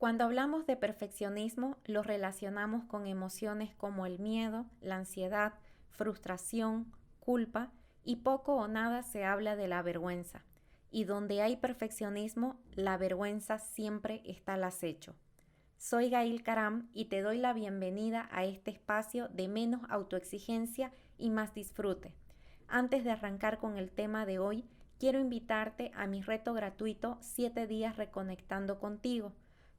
Cuando hablamos de perfeccionismo, lo relacionamos con emociones como el miedo, la ansiedad, frustración, culpa y poco o nada se habla de la vergüenza. Y donde hay perfeccionismo, la vergüenza siempre está al acecho. Soy Gail Caram y te doy la bienvenida a este espacio de menos autoexigencia y más disfrute. Antes de arrancar con el tema de hoy, quiero invitarte a mi reto gratuito 7 días reconectando contigo,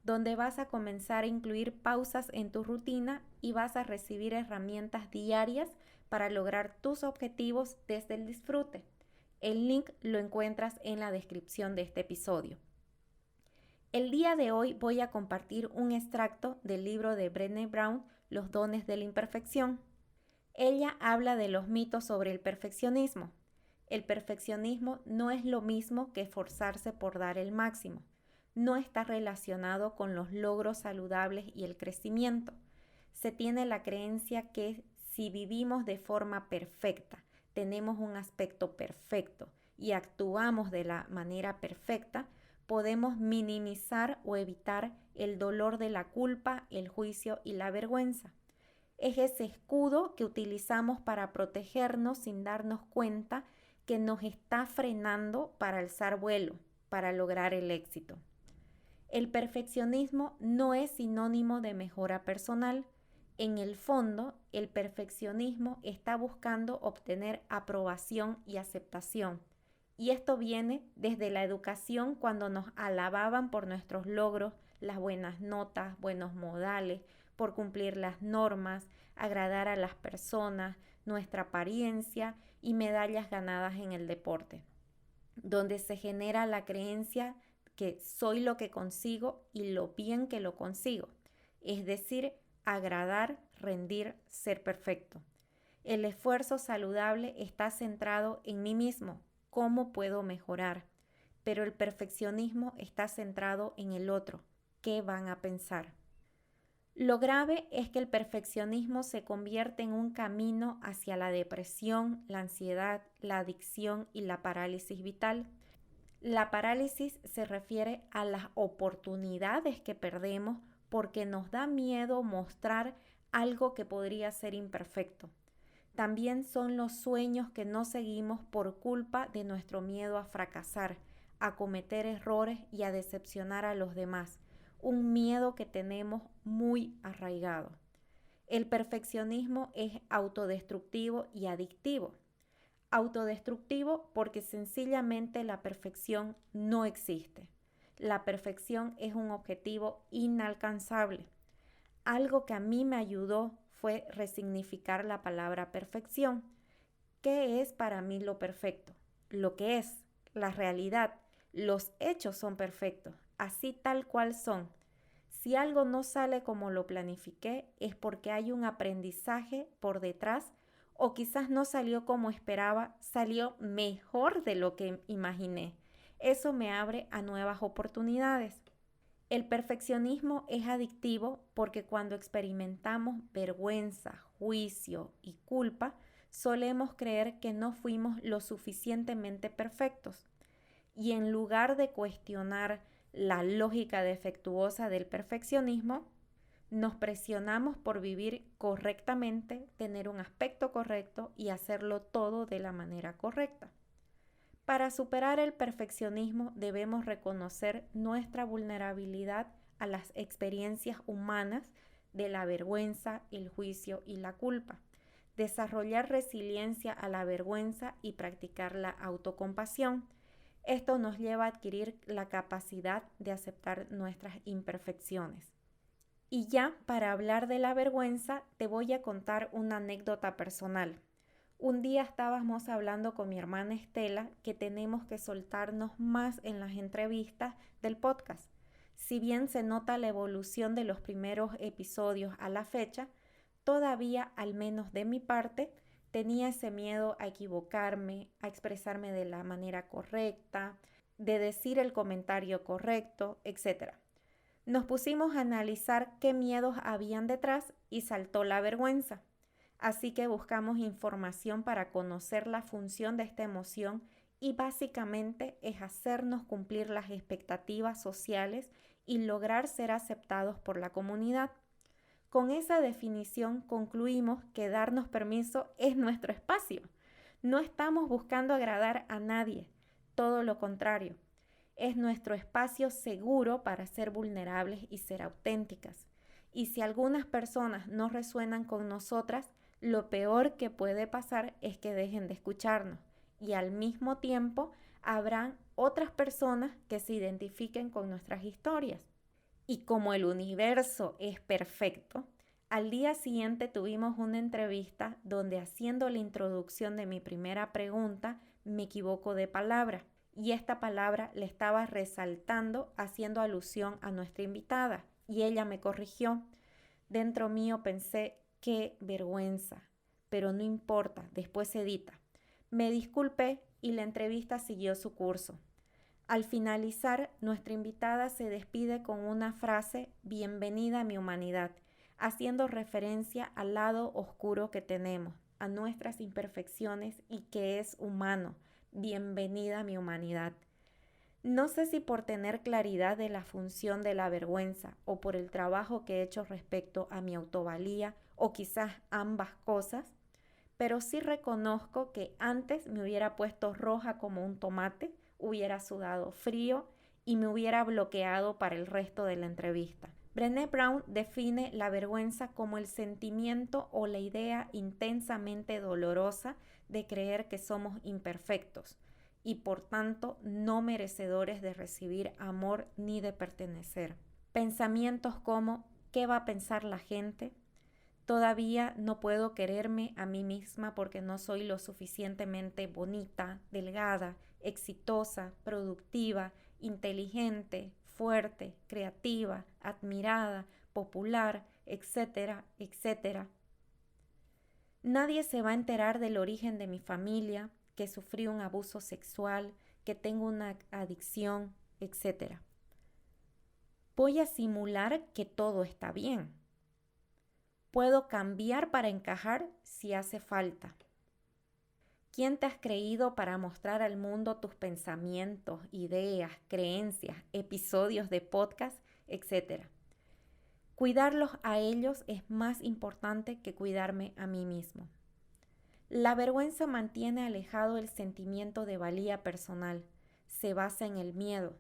donde vas a comenzar a incluir pausas en tu rutina y vas a recibir herramientas diarias para lograr tus objetivos desde el disfrute. El link lo encuentras en la descripción de este episodio. El día de hoy voy a compartir un extracto del libro de Brené Brown, Los dones de la imperfección. Ella habla de los mitos sobre el perfeccionismo. El perfeccionismo no es lo mismo que esforzarse por dar el máximo. No está relacionado con los logros saludables y el crecimiento. Se tiene la creencia que si vivimos de forma perfecta, tenemos un aspecto perfecto y actuamos de la manera perfecta, podemos minimizar o evitar el dolor de la culpa, el juicio y la vergüenza. Es ese escudo que utilizamos para protegernos sin darnos cuenta que nos está frenando para alzar vuelo, para lograr el éxito. El perfeccionismo no es sinónimo de mejora personal. En el fondo, el perfeccionismo está buscando obtener aprobación y aceptación. Y esto viene desde la educación cuando nos alababan por nuestros logros, las buenas notas, buenos modales, por cumplir las normas, agradar a las personas, nuestra apariencia y medallas ganadas en el deporte, donde se genera la creencia que soy lo que consigo y lo bien que lo consigo, es decir, agradar, rendir, ser perfecto. El esfuerzo saludable está centrado en mí mismo, cómo puedo mejorar, pero el perfeccionismo está centrado en el otro, qué van a pensar. Lo grave es que el perfeccionismo se convierte en un camino hacia la depresión, la ansiedad, la adicción y la parálisis vital. La parálisis se refiere a las oportunidades que perdemos porque nos da miedo mostrar algo que podría ser imperfecto. También son los sueños que no seguimos por culpa de nuestro miedo a fracasar, a cometer errores y a decepcionar a los demás. Un miedo que tenemos muy arraigado. El perfeccionismo es autodestructivo y adictivo. Autodestructivo porque sencillamente la perfección no existe. La perfección es un objetivo inalcanzable. Algo que a mí me ayudó fue resignificar la palabra perfección. ¿Qué es para mí lo perfecto? Lo que es, la realidad, los hechos son perfectos, así tal cual son. Si algo no sale como lo planifiqué, es porque hay un aprendizaje por detrás o quizás no salió como esperaba, salió mejor de lo que imaginé. Eso me abre a nuevas oportunidades. El perfeccionismo es adictivo porque cuando experimentamos vergüenza, juicio y culpa, solemos creer que no fuimos lo suficientemente perfectos. Y en lugar de cuestionar la lógica defectuosa del perfeccionismo, nos presionamos por vivir correctamente, tener un aspecto correcto y hacerlo todo de la manera correcta. Para superar el perfeccionismo debemos reconocer nuestra vulnerabilidad a las experiencias humanas de la vergüenza, el juicio y la culpa. Desarrollar resiliencia a la vergüenza y practicar la autocompasión. Esto nos lleva a adquirir la capacidad de aceptar nuestras imperfecciones. Y ya para hablar de la vergüenza, te voy a contar una anécdota personal. Un día estábamos hablando con mi hermana Estela que tenemos que soltarnos más en las entrevistas del podcast. Si bien se nota la evolución de los primeros episodios a la fecha, todavía, al menos de mi parte, tenía ese miedo a equivocarme, a expresarme de la manera correcta, de decir el comentario correcto, etc. Nos pusimos a analizar qué miedos habían detrás y saltó la vergüenza. Así que buscamos información para conocer la función de esta emoción y básicamente es hacernos cumplir las expectativas sociales y lograr ser aceptados por la comunidad. Con esa definición concluimos que darnos permiso es nuestro espacio. No estamos buscando agradar a nadie, todo lo contrario. Es nuestro espacio seguro para ser vulnerables y ser auténticas. Y si algunas personas no resuenan con nosotras, lo peor que puede pasar es que dejen de escucharnos. Y al mismo tiempo habrán otras personas que se identifiquen con nuestras historias. Y como el universo es perfecto, al día siguiente tuvimos una entrevista donde, haciendo la introducción de mi primera pregunta, me equivoco de palabra. Y esta palabra le estaba resaltando haciendo alusión a nuestra invitada. Y ella me corrigió. Dentro mío pensé, qué vergüenza. Pero no importa, después se edita. Me disculpé y la entrevista siguió su curso. Al finalizar, nuestra invitada se despide con una frase: bienvenida a mi humanidad, haciendo referencia al lado oscuro que tenemos, a nuestras imperfecciones y que es humano. Bienvenida a mi humanidad. No sé si por tener claridad de la función de la vergüenza o por el trabajo que he hecho respecto a mi autovalía, o quizás ambas cosas, pero sí reconozco que antes me hubiera puesto roja como un tomate, hubiera sudado frío y me hubiera bloqueado para el resto de la entrevista. Brené Brown define la vergüenza como el sentimiento o la idea intensamente dolorosa de creer que somos imperfectos y por tanto no merecedores de recibir amor ni de pertenecer. Pensamientos como ¿qué va a pensar la gente? Todavía no puedo quererme a mí misma porque no soy lo suficientemente bonita, delgada, exitosa, productiva, inteligente, fuerte, creativa, admirada, popular, etcétera, etcétera. Nadie se va a enterar del origen de mi familia, que sufrí un abuso sexual, que tengo una adicción, etcétera. Voy a simular que todo está bien. Puedo cambiar para encajar si hace falta. ¿Quién te has creído para mostrar al mundo tus pensamientos, ideas, creencias, episodios de podcast, etcétera? Cuidarlos a ellos es más importante que cuidarme a mí mismo. La vergüenza mantiene alejado el sentimiento de valía personal. Se basa en el miedo.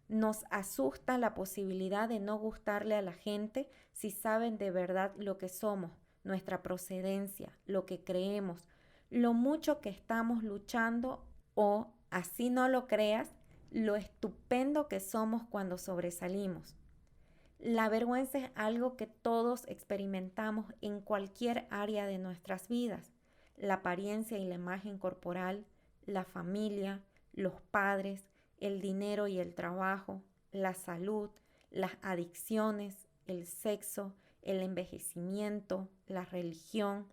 Nos asusta la posibilidad de no gustarle a la gente si saben de verdad lo que somos, nuestra procedencia, lo que creemos, lo mucho que estamos luchando o, así no lo creas, lo estupendo que somos cuando sobresalimos. La vergüenza es algo que todos experimentamos en cualquier área de nuestras vidas. La apariencia y la imagen corporal, la familia, los padres, el dinero y el trabajo, la salud, las adicciones, el sexo, el envejecimiento, la religión.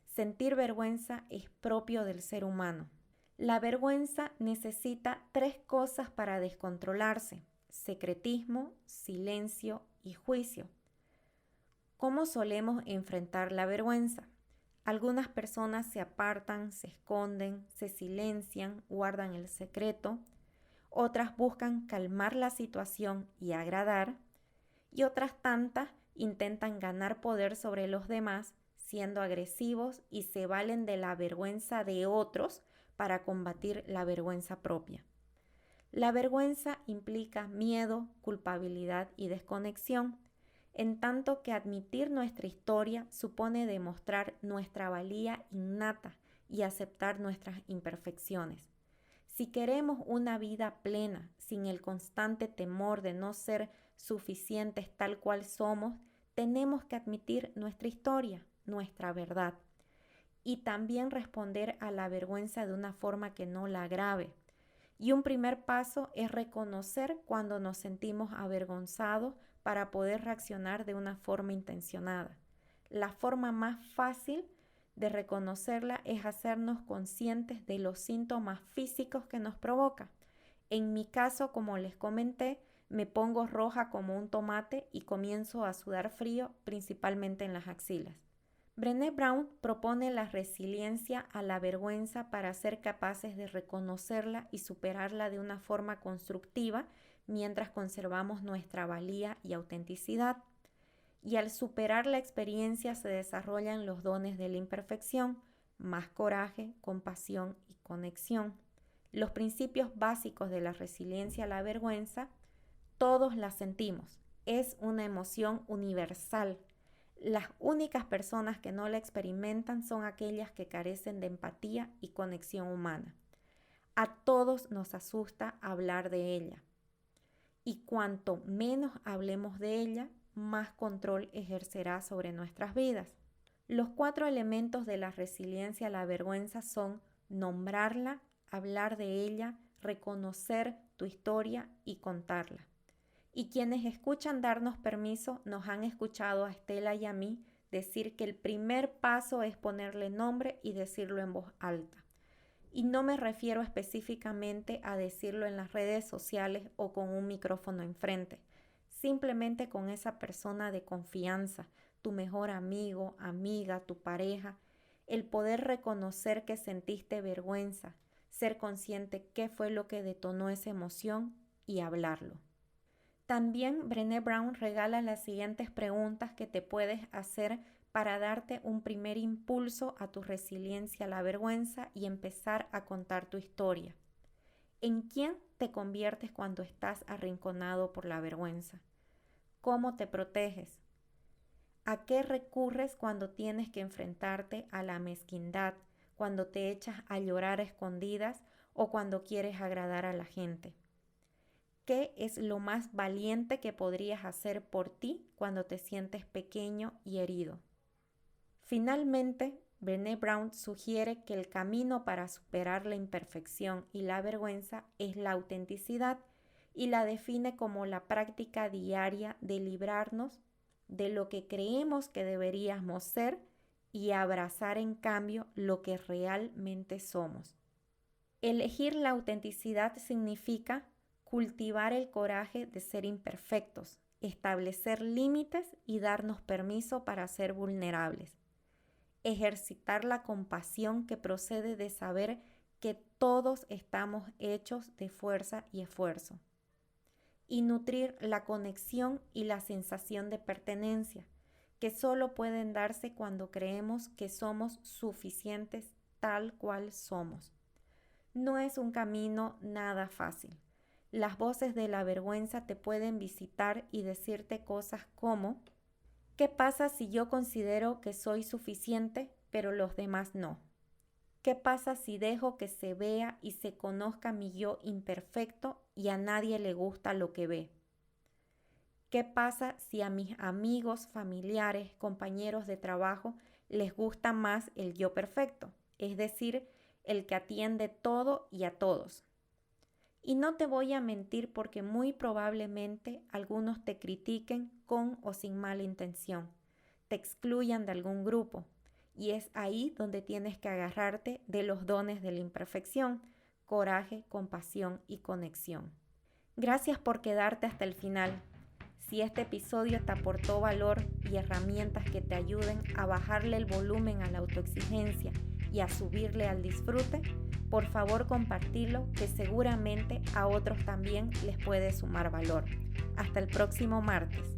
Sentir vergüenza es propio del ser humano. La vergüenza necesita 3 cosas para descontrolarse: secretismo, silencio y juicio. ¿Cómo solemos enfrentar la vergüenza? Algunas personas se apartan, se esconden, se silencian, guardan el secreto. Otras buscan calmar la situación y agradar. Y otras tantas intentan ganar poder sobre los demás, siendo agresivos y se valen de la vergüenza de otros para combatir la vergüenza propia. La vergüenza implica miedo, culpabilidad y desconexión, en tanto que admitir nuestra historia supone demostrar nuestra valía innata y aceptar nuestras imperfecciones. Si queremos una vida plena, sin el constante temor de no ser suficientes tal cual somos, tenemos que admitir nuestra historia, nuestra verdad, y también responder a la vergüenza de una forma que no la agrave. Y un primer paso es reconocer cuando nos sentimos avergonzados para poder reaccionar de una forma intencionada. La forma más fácil de reconocerla es hacernos conscientes de los síntomas físicos que nos provoca. En mi caso, como les comenté, me pongo roja como un tomate y comienzo a sudar frío, principalmente en las axilas. Brené Brown propone la resiliencia a la vergüenza para ser capaces de reconocerla y superarla de una forma constructiva mientras conservamos nuestra valía y autenticidad. Y al superar la experiencia se desarrollan los dones de la imperfección, más coraje, compasión y conexión. Los principios básicos de la resiliencia a la vergüenza, todos la sentimos. Es una emoción universal. Las únicas personas que no la experimentan son aquellas que carecen de empatía y conexión humana. A todos nos asusta hablar de ella. Y cuanto menos hablemos de ella, más control ejercerá sobre nuestras vidas. Los 4 elementos de la resiliencia a la vergüenza son nombrarla, hablar de ella, reconocer tu historia y contarla. Y quienes escuchan darnos permiso nos han escuchado a Estela y a mí decir que el primer paso es ponerle nombre y decirlo en voz alta. Y no me refiero específicamente a decirlo en las redes sociales o con un micrófono enfrente, simplemente con esa persona de confianza, tu mejor amigo, amiga, tu pareja, el poder reconocer que sentiste vergüenza, ser consciente qué fue lo que detonó esa emoción y hablarlo. También Brené Brown regala las siguientes preguntas que te puedes hacer para darte un primer impulso a tu resiliencia a la vergüenza y empezar a contar tu historia. ¿En quién te conviertes cuando estás arrinconado por la vergüenza? ¿Cómo te proteges? ¿A qué recurres cuando tienes que enfrentarte a la mezquindad, cuando te echas a llorar a escondidas o cuando quieres agradar a la gente? ¿Qué es lo más valiente que podrías hacer por ti cuando te sientes pequeño y herido? Finalmente, Brené Brown sugiere que el camino para superar la imperfección y la vergüenza es la autenticidad y la define como la práctica diaria de librarnos de lo que creemos que deberíamos ser y abrazar en cambio lo que realmente somos. Elegir la autenticidad significa cultivar el coraje de ser imperfectos, establecer límites y darnos permiso para ser vulnerables. Ejercitar la compasión que procede de saber que todos estamos hechos de fuerza y esfuerzo. Y nutrir la conexión y la sensación de pertenencia, que solo pueden darse cuando creemos que somos suficientes tal cual somos. No es un camino nada fácil. Las voces de la vergüenza te pueden visitar y decirte cosas como: ¿qué pasa si yo considero que soy suficiente, pero los demás no? ¿Qué pasa si dejo que se vea y se conozca mi yo imperfecto y a nadie le gusta lo que ve? ¿Qué pasa si a mis amigos, familiares, compañeros de trabajo les gusta más el yo perfecto? Es decir, el que atiende todo y a todos. Y no te voy a mentir porque muy probablemente algunos te critiquen con o sin mala intención, te excluyan de algún grupo. Y es ahí donde tienes que agarrarte de los dones de la imperfección, coraje, compasión y conexión. Gracias por quedarte hasta el final. Si este episodio te aportó valor y herramientas que te ayuden a bajarle el volumen a la autoexigencia y a subirle al disfrute, por favor compartilo, que seguramente a otros también les puede sumar valor. Hasta el próximo martes.